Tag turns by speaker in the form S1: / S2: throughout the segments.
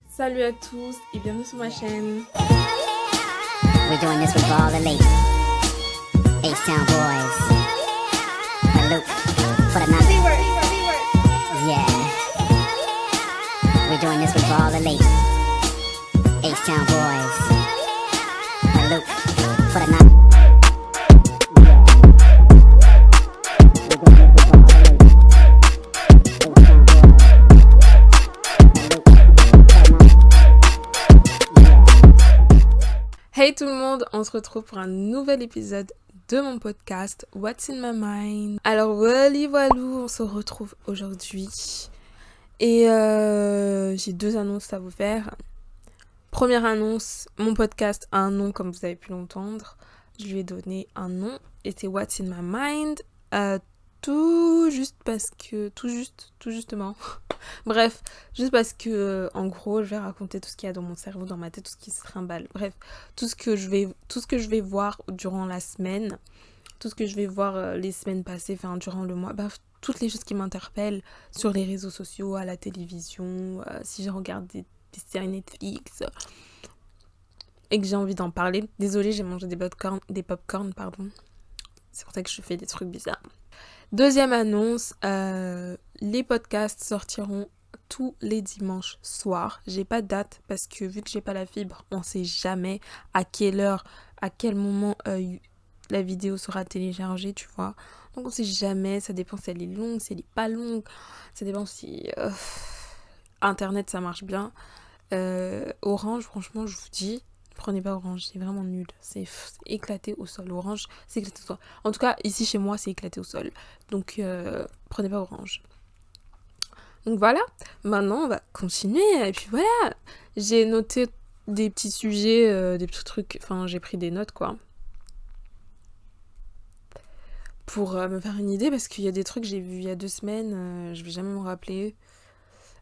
S1: Salut à tous et bienvenue sur ma chaîne.
S2: We're doing this with all the ladies. H-Town boys. A loop for the night. Yeah. We're doing this with all the ladies. H-Town boys. A loop for the night.
S1: Hey tout le monde, on se retrouve pour un nouvel épisode de mon podcast What's in my mind. Alors voilou, on se retrouve aujourd'hui et j'ai deux annonces à vous faire. Première annonce, mon podcast a un nom comme vous avez pu l'entendre. Je lui ai donné un nom et c'est What's in my mind. Tout justement. Bref, juste parce que en gros, je vais raconter tout ce qu'il y a dans mon cerveau, dans ma tête, tout ce qui se trimballe. Bref, tout ce que je vais voir durant la semaine, tout ce que je vais voir les semaines passées, enfin durant le mois, bref, toutes les choses qui m'interpellent sur les réseaux sociaux, à la télévision, si je regarde des séries Netflix et que j'ai envie d'en parler. Désolée, j'ai mangé des popcorn, pardon. C'est pour ça que je fais des trucs bizarres. Deuxième annonce, les podcasts sortiront tous les dimanches soirs. J'ai pas de date parce que vu que j'ai pas la fibre, on sait jamais à quelle heure, à quel moment la vidéo sera téléchargée, tu vois. Donc on sait jamais, ça dépend si elle est longue, si elle est pas longue, ça dépend si Internet ça marche bien. Orange, franchement, je vous dis, prenez pas Orange, c'est vraiment nul. C'est éclaté au sol. Orange, c'est éclaté au sol. En tout cas, ici chez moi, c'est éclaté au sol. Donc, prenez pas Orange. Donc voilà, maintenant on va continuer. Et puis voilà, j'ai noté des petits sujets, des petits trucs. Enfin, j'ai pris des notes quoi. Pour me faire une idée, parce qu'il y a des trucs que j'ai vus il y a 2 semaines, je vais jamais me rappeler.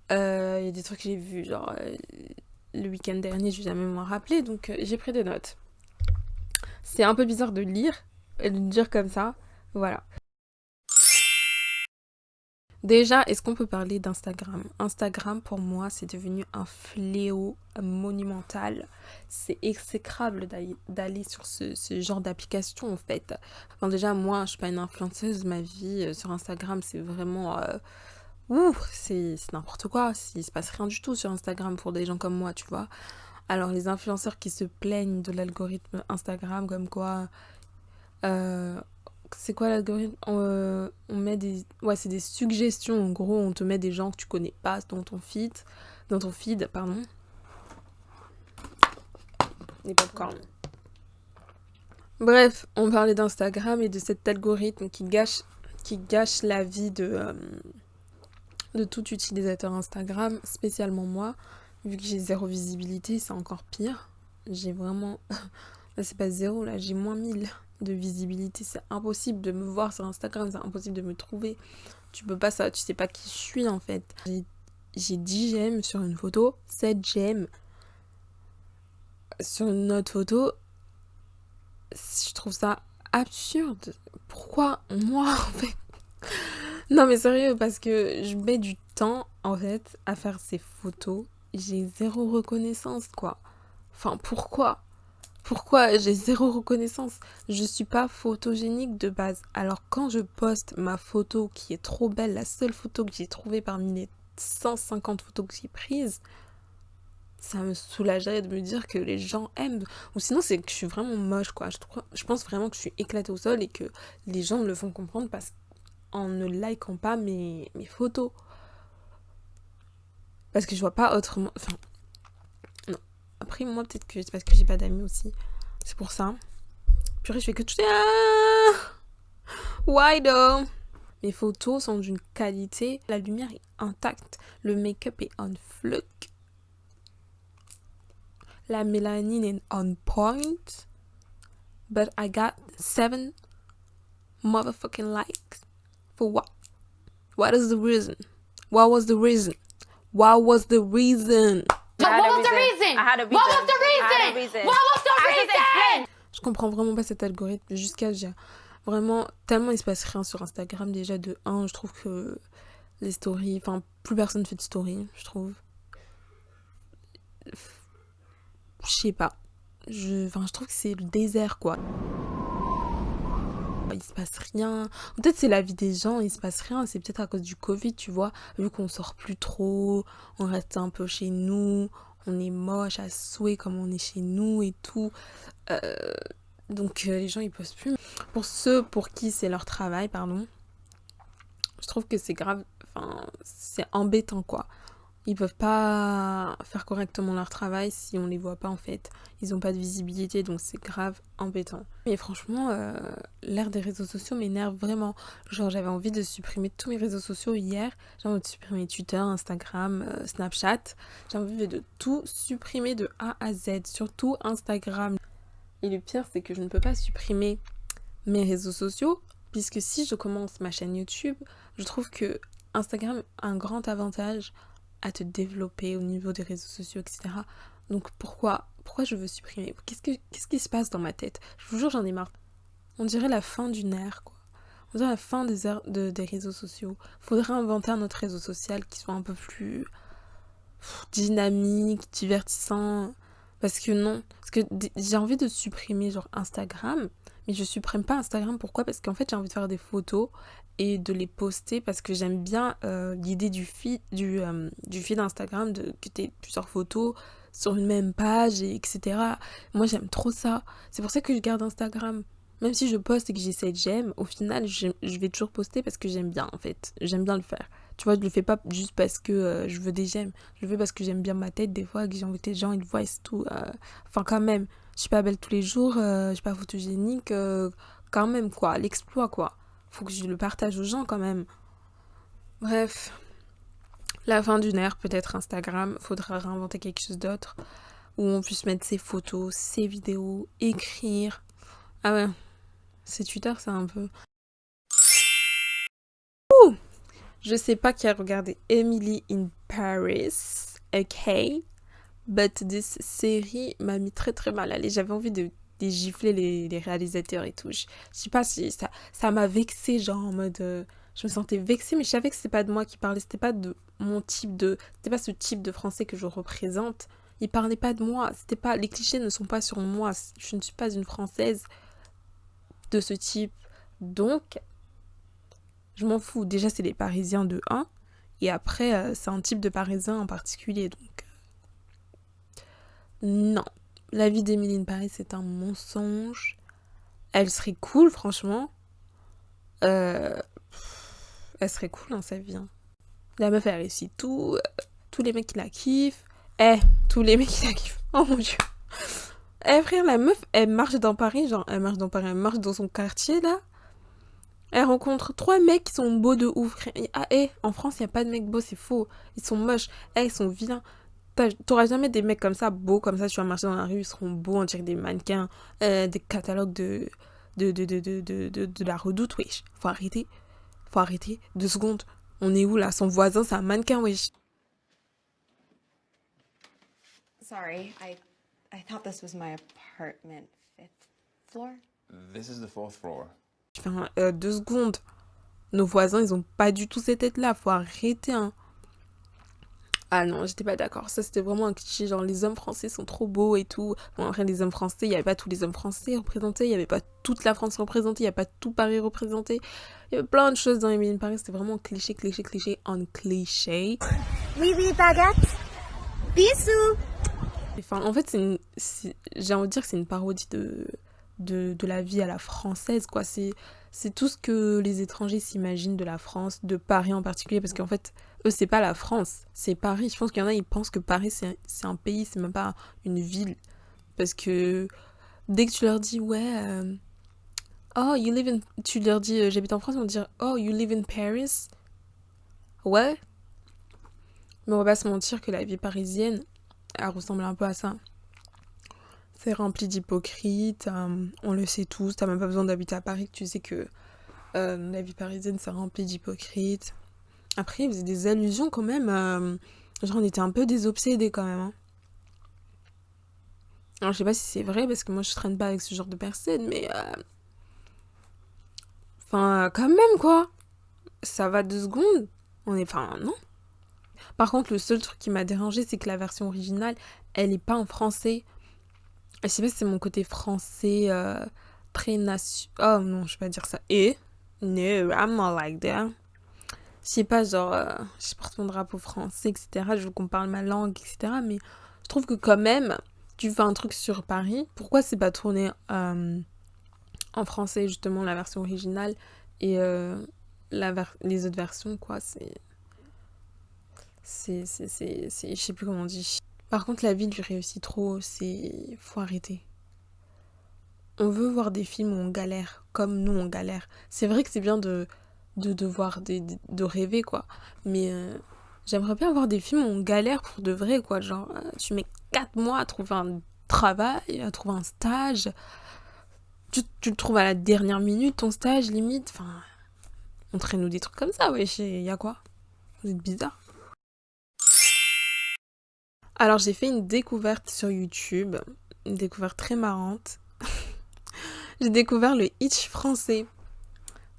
S1: Il y a des trucs que j'ai vus genre le week-end dernier, je vais jamais m'en rappeler, donc j'ai pris des notes. C'est un peu bizarre de lire et de dire comme ça, voilà. Déjà, est-ce qu'on peut parler d'Instagram ? Instagram, pour moi, c'est devenu un fléau monumental. C'est exécrable d'aller sur ce genre d'application, en fait. Enfin, déjà, moi, je suis pas une influenceuse. Ma vie sur Instagram, c'est vraiment... c'est n'importe quoi. Il se passe rien du tout sur Instagram pour des gens comme moi, tu vois. Alors, les influenceurs qui se plaignent de l'algorithme Instagram, comme quoi... c'est quoi l'algorithme ? On met des... Ouais, c'est des suggestions. En gros, on te met des gens que tu connais pas dans ton feed, pardon. Les popcorn. Bref, on parlait d'Instagram et de cet algorithme qui gâche la vie de tout utilisateur Instagram, spécialement moi. Vu que j'ai zéro visibilité, c'est encore pire. J'ai vraiment... Là, c'est pas zéro, là, j'ai moins 1000 de visibilité. C'est impossible de me voir sur Instagram, c'est impossible de me trouver. Tu peux pas ça, tu sais pas qui je suis, en fait. J'ai 10 j'aime sur une photo, 7 j'aime sur une autre photo. Je trouve ça absurde. Pourquoi moi, en fait ? Non, mais sérieux, parce que je mets du temps, en fait, à faire ces photos. J'ai zéro reconnaissance, quoi. Enfin, pourquoi j'ai zéro reconnaissance ? Je suis pas photogénique de base. Alors quand je poste ma photo qui est trop belle, la seule photo que j'ai trouvée parmi les 150 photos que j'ai prises, ça me soulagerait de me dire que les gens aiment. Ou sinon c'est que je suis vraiment moche quoi. Je pense vraiment que je suis éclatée au sol et que les gens me le font comprendre en ne likant pas mes photos. Parce que je vois pas autrement... Enfin... Après, moi, peut-être que c'est parce que j'ai pas d'amis aussi. C'est pour ça. Purée, je fais que tout... Why though ? Mes photos sont d'une qualité. La lumière est intacte. Le make-up est on fluke. La mélanine est on point. But I got 7 motherfucking likes. For what? What is the reason? What was the reason? What was the reason? Je comprends vraiment pas cet algorithme. Vraiment, tellement il se passe rien sur Instagram. Déjà, de 1, je trouve que les stories. Enfin, plus personne fait de stories, je trouve. Je sais pas. Je trouve que c'est le désert, quoi. Il se passe rien. Peut-être c'est la vie des gens, il se passe rien. C'est peut-être à cause du Covid, tu vois. Vu qu'on sort plus trop, on reste un peu chez nous, on est moche à souhait comme on est chez nous et tout. Donc les gens ils postent plus. Pour ceux pour qui c'est leur travail, pardon, je trouve que c'est grave. Enfin, c'est embêtant quoi. Ils peuvent pas faire correctement leur travail si on les voit pas en fait. Ils ont pas de visibilité donc c'est grave embêtant. Mais franchement, l'ère des réseaux sociaux m'énerve vraiment. Genre j'avais envie de supprimer tous mes réseaux sociaux hier. J'ai envie de supprimer Twitter, Instagram, Snapchat. J'ai envie de tout supprimer de A à Z, surtout Instagram. Et le pire c'est que je ne peux pas supprimer mes réseaux sociaux puisque si je commence ma chaîne YouTube, je trouve que Instagram a un grand avantage à te développer au niveau des réseaux sociaux, etc. Donc pourquoi je veux supprimer? Qu'est-ce qui se passe dans ma tête? Je vous jure, j'en ai marre. On dirait la fin d'une ère, quoi. On dirait la fin des réseaux sociaux. Faudrait inventer un autre réseau social qui soit un peu plus dynamique, divertissant. Parce que non, parce que j'ai envie de supprimer genre Instagram, mais je supprime pas Instagram. Pourquoi? Parce qu'en fait j'ai envie de faire des photos et de les poster parce que j'aime bien l'idée du feed Instagram, que tu aies plusieurs photos sur une même page, etc. Moi j'aime trop ça. C'est pour ça que je garde Instagram. Même si je poste et que j'essaie de j'aime, au final je vais toujours poster parce que j'aime bien en fait. J'aime bien le faire. Tu vois, je le fais pas juste parce que je veux des j'aime. Je le fais parce que j'aime bien ma tête des fois, que j'ai envie que les gens ils voient et c'est tout. Enfin quand même, je suis pas belle tous les jours, je suis pas photogénique, quand même quoi, l'exploit quoi. Faut que je le partage aux gens quand même. Bref, la fin d'une ère, peut-être Instagram, faudra réinventer quelque chose d'autre où on puisse mettre ses photos, ses vidéos, écrire. Ah ouais, c'est Twitter ça un peu. Ouh, je sais pas qui a regardé Emily in Paris, ok, but this série m'a mis très très mal à l'aise. J'avais envie de gifler les réalisateurs et tout. Je sais pas si ça m'a vexée, genre en mode. Je me sentais vexée, mais je savais que c'était pas de moi qui parlait. C'était pas de mon type de. C'était pas ce type de français que je représente. Il parlait pas de moi. C'était pas. Les clichés ne sont pas sur moi. Je ne suis pas une française de ce type. Donc, je m'en fous. Déjà, c'est les Parisiens de 1. Et après, c'est un type de Parisien en particulier. Donc, non. La vie d'Emily in Paris, c'est un mensonge. Elle serait cool, franchement. Elle serait cool dans sa vie. Hein. La meuf, elle réussit tout. Tous les mecs qui la kiffent. Tous les mecs qui la kiffent. Oh mon dieu. Frère, la meuf, elle marche dans Paris. Genre, elle marche dans son quartier, là. Elle rencontre 3 mecs qui sont beaux de ouf. Ah, en France, il n'y a pas de mecs beaux, c'est faux. Ils sont moches. Ils sont vilains. T'auras jamais des mecs comme ça, beaux comme ça, tu vas marcher dans la rue, ils seront beaux, on dirait des mannequins, des catalogues de la Redoute, wesh. Faut arrêter. 2 secondes. On est où là? Son voisin, c'est un mannequin, wesh.
S3: Sorry, I thought this was my apartment. 5th floor?
S4: This is the 4th floor.
S1: Enfin, 2 secondes. Nos voisins, ils ont pas du tout ces têtes-là. Faut arrêter, hein. Ah non, j'étais pas d'accord. Ça, c'était vraiment un cliché. Genre, les hommes français sont trop beaux et tout. Bon, après, les hommes français, il n'y avait pas tous les hommes français représentés. Il n'y avait pas toute la France représentée. Il n'y avait pas tout Paris représenté. Il y avait plein de choses dans Emily in Paris. C'était vraiment cliché on cliché.
S2: Oui, baguette. Bisous.
S1: Enfin, en fait, j'ai envie de dire que c'est une parodie de la vie à la française, quoi. C'est tout ce que les étrangers s'imaginent de la France, de Paris en particulier, parce qu'en fait, eux, c'est pas la France, c'est Paris. Je pense qu'il y en a, ils pensent que Paris, c'est un pays, c'est même pas une ville. Parce que dès que tu leur dis, ouais, oh, tu leur dis, j'habite en France, ils vont dire, oh, you live in Paris? Ouais. Mais on va pas se mentir que la vie parisienne, elle ressemble un peu à ça. C'est rempli d'hypocrites, on le sait tous, t'as même pas besoin d'habiter à Paris, tu sais que la vie parisienne c'est rempli d'hypocrites. Après, il faisait des allusions quand même, genre on était un peu désobsédés quand même. Hein. Alors je sais pas si c'est vrai parce que moi je traîne pas avec ce genre de personnes, mais enfin quand même quoi, ça va 2 secondes. Enfin, non. Par contre, le seul truc qui m'a dérangé, c'est que la version originale, elle est pas en français. Je sais pas si c'est mon côté français très nation. Oh non, je vais pas dire ça. No, I'm not like that. Je sais pas, genre, je porte mon drapeau français, etc. Je veux qu'on parle ma langue, etc. Mais je trouve que quand même, tu fais un truc sur Paris. Pourquoi c'est pas tourné en français, justement, la version originale et les autres versions, quoi, je sais plus comment on dit. Par contre, la vie lui réussit trop, faut arrêter. On veut voir des films où on galère, comme nous on galère. C'est vrai que c'est bien de voir, de rêver, quoi. Mais j'aimerais bien voir des films où on galère pour de vrai, quoi. Genre, tu mets 4 mois à trouver un travail, à trouver un stage. Tu le trouves à la dernière minute, ton stage, limite. Enfin, montrez-nous des trucs comme ça, wesh. Y a quoi? Vous êtes bizarre. Alors, j'ai fait une découverte sur YouTube. Une découverte très marrante. J'ai découvert le Hitch français.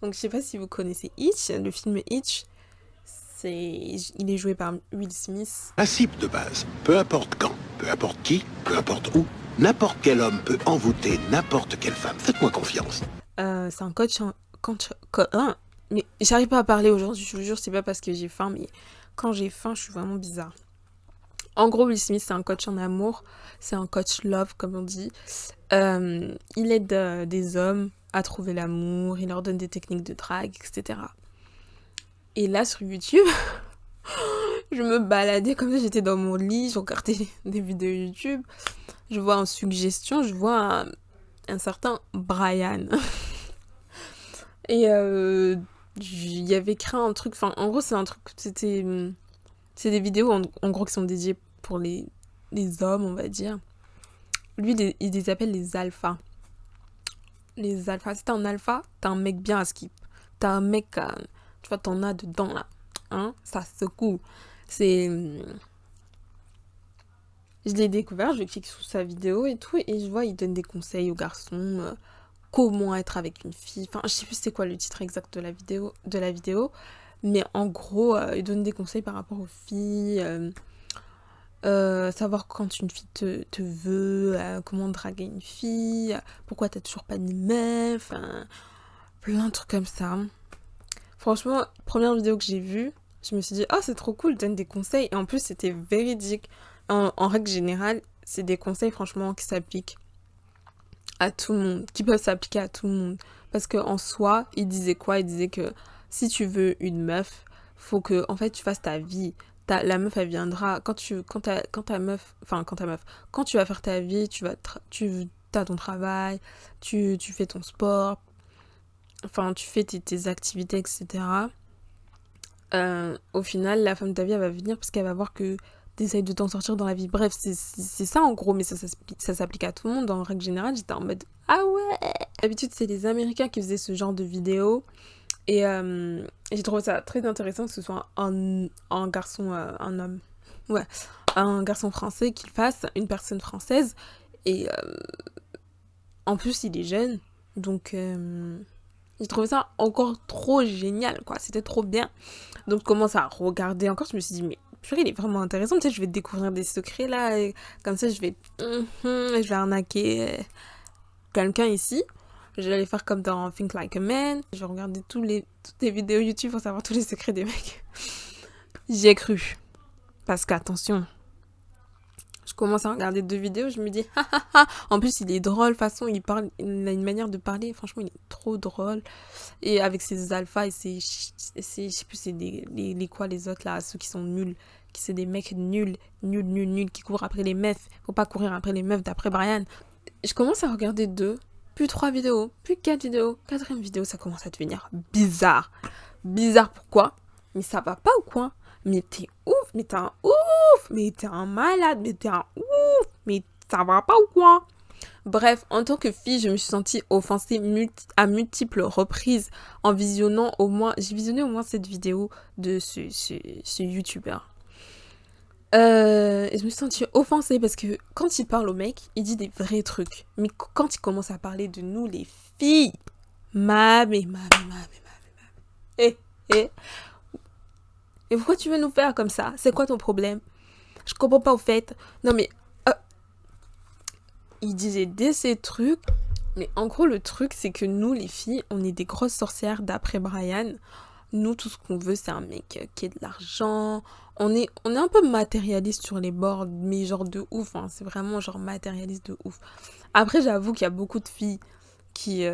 S1: Donc, je sais pas si vous connaissez Hitch. Le film Hitch, il est joué par Will Smith.
S5: Principe de base, peu importe quand, peu importe qui, peu importe où, n'importe quel homme peut envoûter n'importe quelle femme. Faites-moi confiance.
S1: C'est un coach mais j'arrive pas à parler aujourd'hui, je vous jure, c'est pas parce que j'ai faim, mais quand j'ai faim, je suis vraiment bizarre. En gros, Will Smith, c'est un coach en amour, c'est un coach love, comme on dit. Il aide des hommes à trouver l'amour, il leur donne des techniques de drague, etc. Et là, sur YouTube, je me baladais comme ça, j'étais dans mon lit, je regardais des vidéos YouTube, je vois en suggestion, je vois un certain Brian. Et il y avait créé un truc, enfin, en gros, c'est un truc, c'est des vidéos, en gros, qui sont dédiées pour les hommes, on va dire. Lui, il les appelle les alphas. Les alphas. Si t'es un alpha, t'as un mec bien à skip. T'as un mec, tu vois, t'en as dedans, là. Hein? Ça secoue. Je l'ai découvert, je clique sous sa vidéo et tout, et je vois, il donne des conseils aux garçons, comment être avec une fille. Enfin, je sais plus c'est quoi le titre exact de la vidéo, mais en gros, il donne des conseils par rapport aux filles, savoir quand une fille te veut, comment draguer une fille, pourquoi t'as toujours pas de meuf, plein de trucs comme ça. Franchement, première vidéo que j'ai vue, je me suis dit, oh, c'est trop cool, il donne des conseils, et en plus, c'était véridique. En règle générale, c'est des conseils, franchement, qui s'appliquent à tout le monde, qui peuvent s'appliquer à tout le monde. Parce qu'en soi, il disait quoi? Il disait que si tu veux une meuf, faut que, en fait, tu fasses ta vie. La meuf, elle viendra. Quand tu vas faire ta vie, tu as ton travail, tu fais ton sport, enfin, tu fais tes activités, etc. Au final, la femme de ta vie, elle va venir parce qu'elle va voir que t'essayes de t'en sortir dans la vie. Bref, c'est ça en gros, mais ça s'applique à tout le monde. En règle générale, j'étais en mode ah ouais. D'habitude, c'est les Américains qui faisaient ce genre de vidéos. Et j'ai trouvé ça très intéressant que ce soit un garçon, un homme. Ouais, un garçon français qui le fasse, une personne française. Et en plus, il est jeune. Donc, j'ai trouvé ça encore trop génial, quoi. C'était trop bien. Donc, je commence à regarder encore. Je me suis dit, mais purée, il est vraiment intéressant. Tu sais, je vais découvrir des secrets, là. Et comme ça, je vais arnaquer quelqu'un ici. Je vais aller faire comme dans Think Like a Man. Je vais regarder toutes les vidéos YouTube pour savoir tous les secrets des mecs. J'y ai cru. Parce qu'attention, je commence à regarder 2 vidéos, je me dis, en plus il est drôle, de toute façon il a une manière de parler, franchement il est trop drôle. Et avec ses alphas et je sais plus c'est les quoi les autres là, ceux qui sont nuls, qui c'est des mecs nuls, qui courent après les meufs. Faut pas courir après les meufs d'après Brian. Je commence à regarder 2, puis 3 vidéos, puis 4 vidéos, 4e vidéo, ça commence à devenir bizarre. Bizarre pourquoi? Mais ça va pas ou quoi? Mais t'es ouf, mais t'es un ouf, mais t'es un malade, mais t'es un ouf, mais ça va pas ou quoi? Bref, en tant que fille, je me suis sentie offensée à multiples reprises en visionnant j'ai visionné au moins cette vidéo de ce youtubeur. Et je me suis sentie offensée parce que quand il parle au mec, il dit des vrais trucs. Mais quand il commence à parler de nous, les filles, Mais pourquoi tu veux nous faire comme ça? C'est quoi ton problème? Je comprends pas au fait. Non mais... il disait ces trucs. Mais en gros, le truc, c'est que nous, les filles, on est des grosses sorcières d'après Brian. Nous, tout ce qu'on veut, c'est un mec qui ait de l'argent. On est un peu matérialiste sur les bords, mais genre de ouf. Hein. C'est vraiment genre matérialiste de ouf. Après, j'avoue qu'il y a beaucoup de filles qui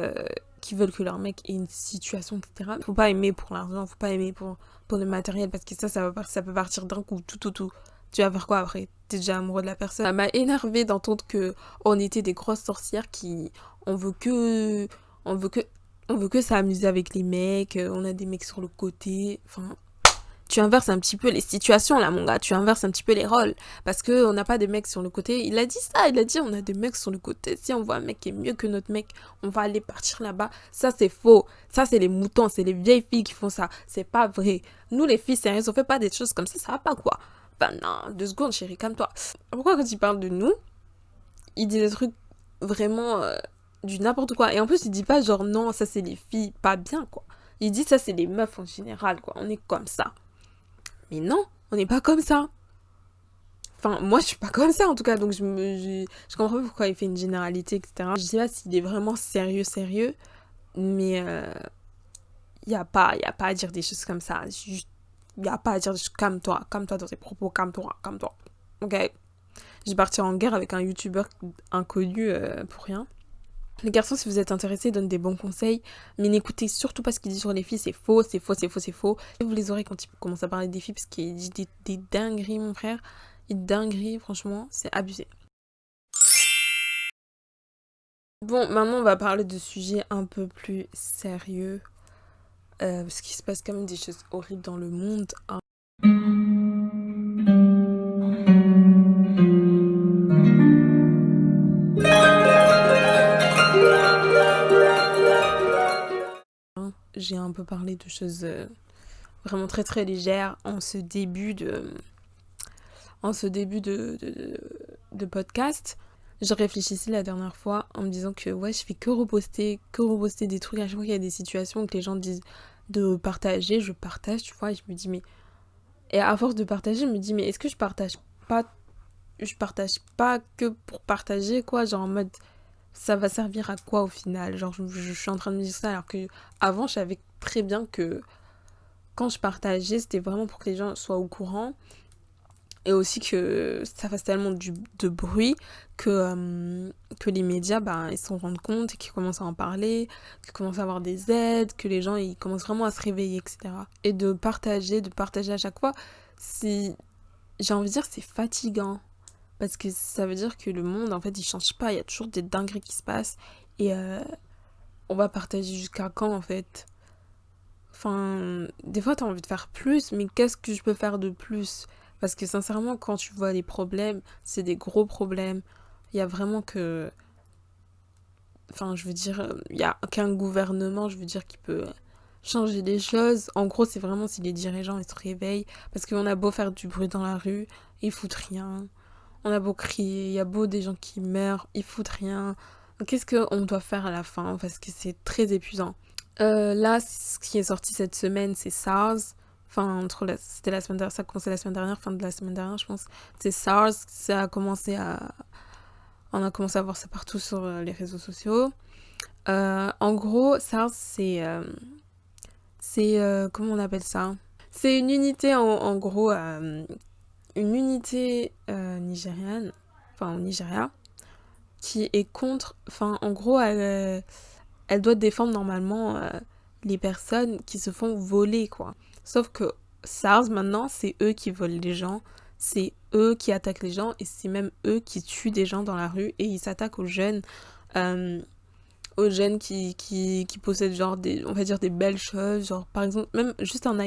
S1: veulent que leur mec ait une situation, etc. Faut pas aimer pour l'argent, faut pas aimer pour le matériel, parce que ça peut partir d'un coup, tout. Tu vas faire quoi après? T'es déjà amoureux de la personne. Ça m'a énervé d'entendre que on était des grosses sorcières qui... On veut que s'amuser avec les mecs, on a des mecs sur le côté, enfin... Tu inverses un petit peu les situations là mon gars, tu inverses un petit peu les rôles, parce que on n'a pas des mecs sur le côté, il a dit ça, il a dit on a des mecs sur le côté, si on voit un mec qui est mieux que notre mec, on va aller partir là-bas, ça c'est faux, ça c'est les moutons, c'est les vieilles filles qui font ça, c'est pas vrai, nous les filles sérieuses on fait pas des choses comme ça va pas quoi, ben non, 2 secondes chérie, calme-toi. Pourquoi quand il parle de nous, il dit des trucs vraiment du n'importe quoi, et en plus il dit pas genre non ça c'est les filles pas bien quoi, il dit ça c'est les meufs en général quoi, on est comme ça. Mais non, on n'est pas comme ça. Enfin, moi, je suis pas comme ça, en tout cas. Donc, je comprends pas pourquoi il fait une généralité, etc. Je sais pas s'il est vraiment sérieux. Mais il n'y a pas à dire des choses comme ça. Il n'y a pas à dire des choses... Calme-toi dans tes propos. Calme-toi. Ok? J'ai parti en guerre avec un youtubeur inconnu pour rien. Les garçons, si vous êtes intéressés, donnent des bons conseils, mais n'écoutez surtout pas ce qu'il dit sur les filles, c'est faux. Et vous les aurez quand il commence à parler des filles, parce qu'il dit des dingueries, mon frère. Des dingueries, franchement, c'est abusé. Bon, maintenant, on va parler de sujets un peu plus sérieux, parce qu'il se passe quand même des choses horribles dans le monde, hein. J'ai un peu parlé de choses vraiment très très légères en ce début de podcast. Je réfléchissais la dernière fois en me disant que ouais, je fais que reposter des trucs à chaque fois qu'il y a des situations que les gens disent de partager, je partage, tu vois, et je me dis mais... Et à force de partager, je me dis mais est-ce que je partage pas que pour partager quoi, genre en mode... Ça va servir à quoi au final? Genre, je suis en train de me dire ça alors que avant je savais très bien que quand je partageais, c'était vraiment pour que les gens soient au courant et aussi que ça fasse tellement de bruit que les médias, ils s'en rendent compte et qu'ils commencent à en parler, qu'ils commencent à avoir des aides, que les gens ils commencent vraiment à se réveiller, etc. Et de partager à chaque fois, j'ai envie de dire, c'est fatigant. Parce que ça veut dire que le monde, en fait, il change pas. Il y a toujours des dingueries qui se passent. Et on va partager jusqu'à quand, en fait? Enfin, des fois, t'as envie de faire plus, mais qu'est-ce que je peux faire de plus? Parce que sincèrement, quand tu vois les problèmes, c'est des gros problèmes. Il y a vraiment que... Enfin, je veux dire, il n'y a qu'un gouvernement, je veux dire, qui peut changer les choses. En gros, c'est vraiment si les dirigeants, ils se réveillent. Parce qu'on a beau faire du bruit dans la rue, ils foutent rien. On a beau crier, il y a beau des gens qui meurent, ils foutent rien. Qu'est-ce qu'on doit faire à la fin? Parce que c'est très épuisant. Là, ce qui est sorti cette semaine, c'est SARS. Enfin, c'était la semaine dernière, ça a commencé la semaine dernière, fin de la semaine dernière, je pense. C'est SARS, on a commencé à voir ça partout sur les réseaux sociaux. En gros, SARS, c'est comment on appelle ça? C'est une unité, en gros... une unité nigériane, enfin au Nigeria, qui est contre, enfin en gros elle doit défendre normalement les personnes qui se font voler quoi. Sauf que SARS maintenant c'est eux qui volent les gens, c'est eux qui attaquent les gens et c'est même eux qui tuent des gens dans la rue et ils s'attaquent aux jeunes qui possèdent genre on va dire des belles choses, genre par exemple même juste un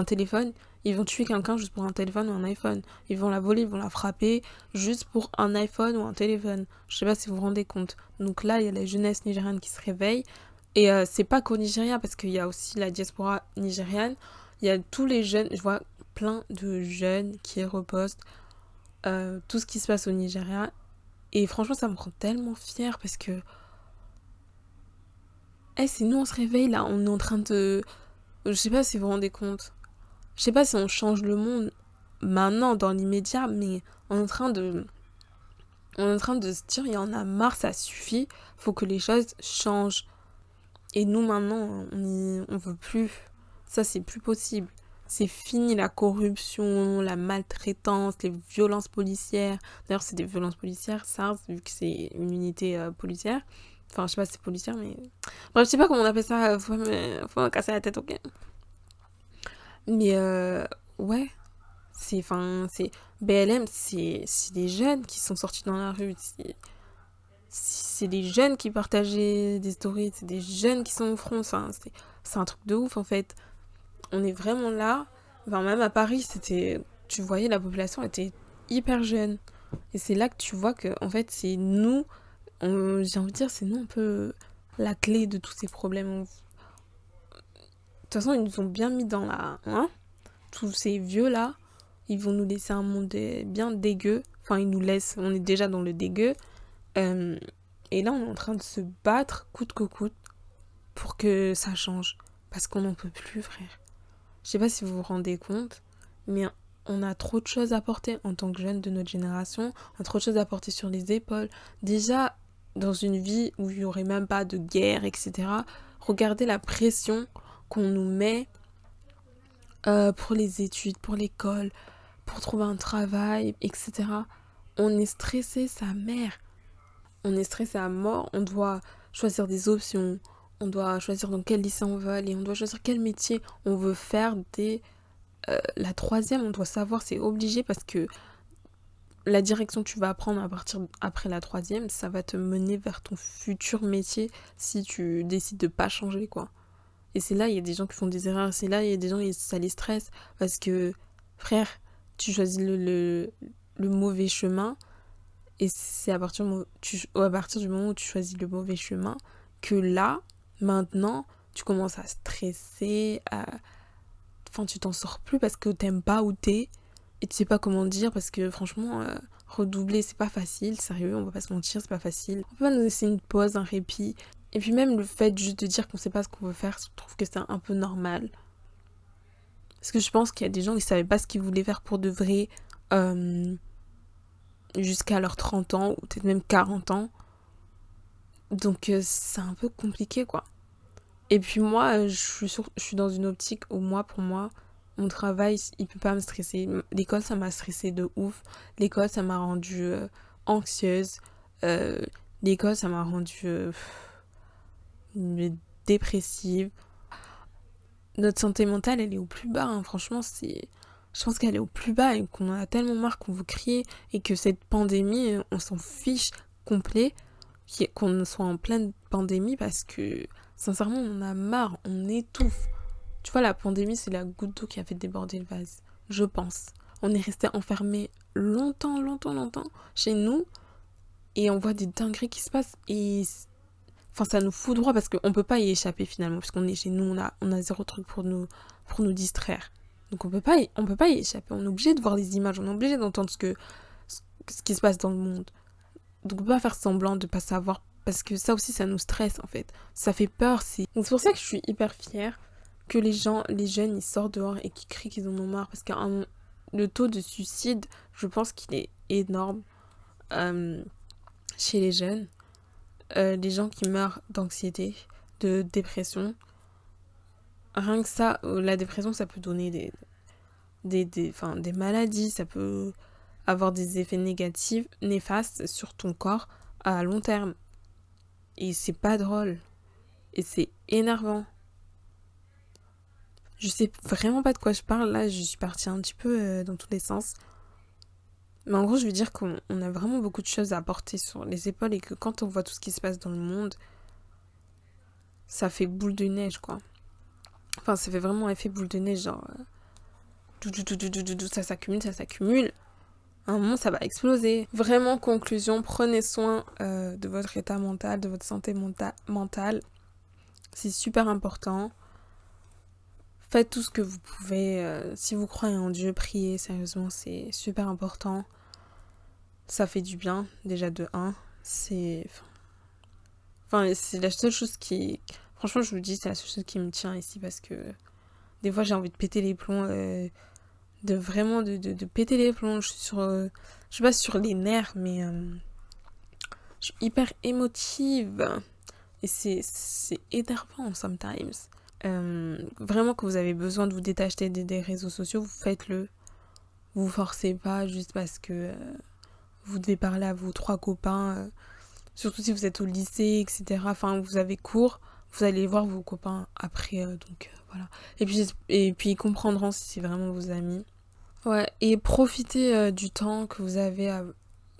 S1: téléphone. Ils vont tuer quelqu'un juste pour un téléphone ou un iPhone. Ils vont la voler, ils vont la frapper juste pour un iPhone ou un téléphone. Je sais pas si vous vous rendez compte. Donc là, il y a la jeunesse nigériane qui se réveille. Et c'est pas qu'au Nigeria, parce qu'il y a aussi la diaspora nigériane. Il y a tous les jeunes, je vois plein de jeunes qui repostent tout ce qui se passe au Nigeria. Et franchement, ça me rend tellement fière parce que... c'est nous, on se réveille là. On est en train de... Je sais pas si vous vous rendez compte. je sais pas si on change le monde maintenant, dans l'immédiat, mais on est en train de se dire, il y en a marre, ça suffit, faut que les choses changent. Et nous, maintenant, on veut plus. Ça, c'est plus possible. C'est fini la corruption, la maltraitance, les violences policières. D'ailleurs, c'est des violences policières, SARS, vu que c'est une unité policière. Enfin, je sais pas si c'est policière, mais... Bref, je sais pas comment on appelle ça. Faut me casser la tête, ok? Mais, ouais. BLM, c'est des jeunes qui sont sortis dans la rue. C'est des jeunes qui partageaient des stories. C'est des jeunes qui sont au front. Enfin, c'est un truc de ouf, en fait. On est vraiment là. Enfin, même à Paris, tu voyais, la population était hyper jeune. Et c'est là que tu vois que, en fait, c'est nous, j'ai envie de dire, c'est nous un peu la clé de tous ces problèmes. De toute façon, ils nous ont bien mis dans la... Hein, tous ces vieux-là, ils vont nous laisser un monde bien dégueu. Enfin, ils nous laissent, on est déjà dans le dégueu. Et là, on est en train de se battre, coûte que coûte, pour que ça change. Parce qu'on n'en peut plus, frère. Je sais pas si vous vous rendez compte, mais on a trop de choses à porter en tant que jeunes de notre génération. On a trop de choses à porter sur les épaules. Déjà, dans une vie où il n'y aurait même pas de guerre, etc. Regardez la pression qu'on nous met pour les études, pour l'école, pour trouver un travail, etc. On est stressé, sa mère. On est stressé à mort. On doit choisir des options. On doit choisir dans quel lycée on veut aller, on doit choisir quel métier on veut faire dès la 3e. On doit savoir, c'est obligé, parce que la direction que tu vas apprendre après la 3e, ça va te mener vers ton futur métier si tu décides de pas changer, quoi. Et c'est là, il y a des gens qui font des erreurs, c'est là, il y a des gens, ça les stresse, parce que, frère, tu choisis le mauvais chemin, et c'est à partir du moment où tu choisis le mauvais chemin que là, maintenant, tu commences à stresser, enfin, tu t'en sors plus parce que t'aimes pas où t'es et tu sais pas comment dire, parce que franchement, redoubler, c'est pas facile, sérieux, on va pas se mentir, c'est pas facile. On peut pas nous laisser une pause, un répit. Et puis même le fait juste de dire qu'on sait pas ce qu'on veut faire, je trouve que c'est un peu normal. Parce que je pense qu'il y a des gens qui savaient pas ce qu'ils voulaient faire pour de vrai jusqu'à leurs 30 ans ou peut-être même 40 ans. Donc c'est un peu compliqué, quoi. Et puis moi, je suis dans une optique où pour moi, mon travail, il peut pas me stresser. L'école, ça m'a stressée de ouf. L'école, ça m'a rendue anxieuse. L'école, ça m'a rendue dépressive. Notre santé mentale, elle est au plus bas, hein. Franchement, je pense qu'elle est au plus bas et qu'on en a tellement marre qu'on veut crier et que cette pandémie, on s'en fiche complet. Qu'on soit en pleine pandémie, parce que sincèrement on en a marre, on étouffe. Tu vois, la pandémie, c'est la goutte d'eau qui a fait déborder le vase, je pense. On est resté enfermés longtemps chez nous et on voit des dingueries qui se passent et enfin ça nous foudroie parce qu'on peut pas y échapper finalement, puisqu'on est chez nous, on a zéro truc pour nous distraire. Donc on peut pas y échapper, on est obligé de voir les images, on est obligé d'entendre ce qui se passe dans le monde. Donc on peut pas faire semblant de pas savoir, parce que ça aussi, ça nous stresse, en fait. Ça fait peur. Donc c'est pour ça que je suis hyper fière que les jeunes, ils sortent dehors et qu'ils crient qu'ils en ont marre. Parce que le taux de suicide, je pense qu'il est énorme chez les jeunes. Les gens qui meurent d'anxiété, de dépression. Rien que ça, la dépression, ça peut donner des maladies, ça peut avoir des effets néfastes sur ton corps à long terme. Et c'est pas drôle. Et c'est énervant. Je sais vraiment pas de quoi je parle. Là, je suis partie un petit peu dans tous les sens. Mais en gros, je veux dire qu'on a vraiment beaucoup de choses à porter sur les épaules et que quand on voit tout ce qui se passe dans le monde, ça fait boule de neige, quoi. Enfin, ça fait vraiment effet boule de neige, genre... ça s'accumule. À un moment, ça va exploser. Vraiment, conclusion, prenez soin de votre état mental, de votre santé mentale. C'est super important. Faites tout ce que vous pouvez. Si vous croyez en Dieu, priez, sérieusement, c'est super important. Ça fait du bien, déjà de 1. C'est la seule chose qui... Franchement, je vous dis, c'est la seule chose qui me tient ici, parce que Des fois, j'ai envie de péter les plombs, de péter les plombs. Je suis je sais pas sur les nerfs, mais je suis hyper émotive. Et c'est énervant, sometimes. Vraiment, que vous avez besoin de vous détacher des réseaux sociaux, vous faites-le. Vous forcez pas juste parce que vous devez parler à vos 3 copains. Surtout si vous êtes au lycée, etc. Enfin, vous avez cours, vous allez voir vos copains après. Donc voilà. Et puis ils comprendront si c'est vraiment vos amis. Ouais, et profitez du temps que vous avez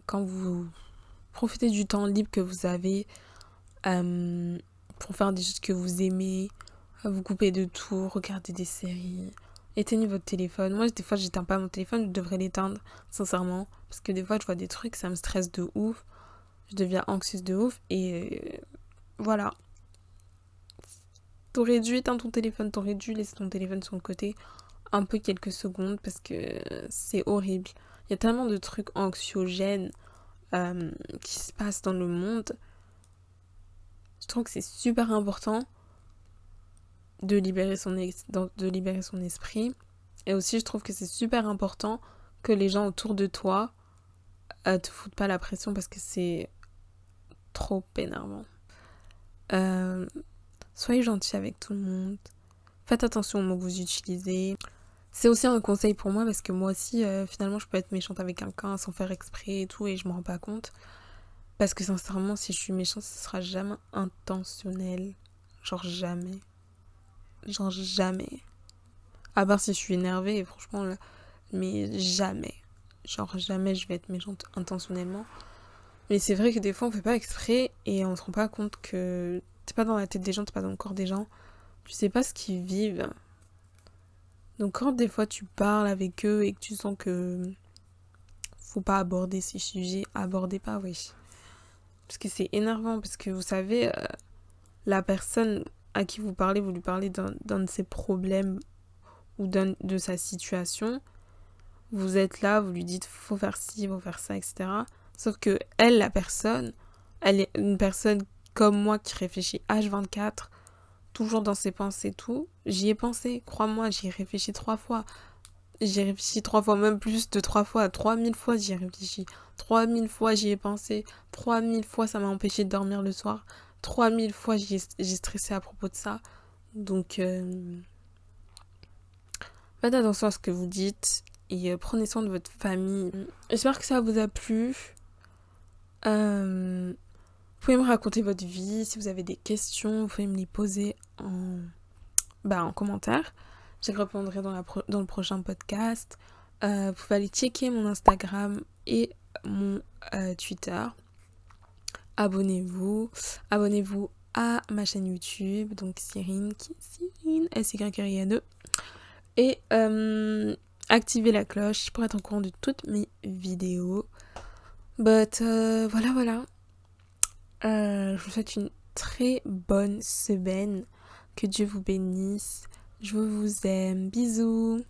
S1: quand vous... Profitez du temps libre que vous avez pour faire des choses que vous aimez, vous couper de tout, regarder des séries. Éteignez votre téléphone. Moi, des fois, j'éteins pas mon téléphone, je devrais l'éteindre, sincèrement. Parce que des fois, je vois des trucs, ça me stresse de ouf. Je deviens anxieuse de ouf. Et voilà. T'aurais dû éteindre ton téléphone, t'aurais dû laisser ton téléphone sur le côté un peu quelques secondes parce que c'est horrible. Il y a tellement de trucs anxiogènes qui se passent dans le monde. Je trouve que c'est super important de libérer son esprit. Et aussi, je trouve que c'est super important que les gens autour de toi te foutent pas la pression parce que c'est trop énervant. Soyez gentil avec tout le monde. Faites attention aux mots que vous utilisez. C'est aussi un conseil pour moi parce que moi aussi, finalement, je peux être méchante avec quelqu'un sans faire exprès et tout et je me rends pas compte. Parce que sincèrement, si je suis méchante, ce sera jamais intentionnel. Genre jamais. Genre jamais. À part si je suis énervée, et franchement, là, mais jamais. Genre jamais je vais être méchante intentionnellement. Mais c'est vrai que des fois, on fait pas exprès et on se rend pas compte que t'es pas dans la tête des gens, t'es pas dans le corps des gens. Tu sais pas ce qu'ils vivent. Donc quand des fois tu parles avec eux et que tu sens que faut pas aborder ces sujets, abordez pas, oui. Parce que c'est énervant, parce que vous savez, la personne à qui vous lui parlez d'un de ses problèmes ou de sa situation, vous êtes là, vous lui dites faut faire ci, faut faire ça, etc. Sauf que elle, la personne, elle est une personne comme moi qui réfléchit H24, toujours dans ses pensées et tout. J'y ai pensé, crois-moi, j'y ai réfléchi 3 fois. J'y ai réfléchi 3 fois, même plus de 3 fois. 3000 fois j'y ai réfléchi. 3000 fois j'y ai pensé. 3000 fois ça m'a empêché de dormir le soir. 3000 fois j'ai stressé à propos de ça. Donc, faites attention à ce que vous dites. Et prenez soin de votre famille. J'espère que ça vous a plu. Vous pouvez me raconter votre vie. Si vous avez des questions, vous pouvez me les poser en commentaire. Je répondrai dans le prochain podcast. Vous pouvez aller checker mon Instagram et mon Twitter. Abonnez-vous. Abonnez-vous à ma chaîne YouTube. Donc Cyrine, SYRINE. Et activez la cloche pour être au courant de toutes mes vidéos. Voilà. Je vous souhaite une très bonne semaine. Que Dieu vous bénisse. Je vous aime. Bisous.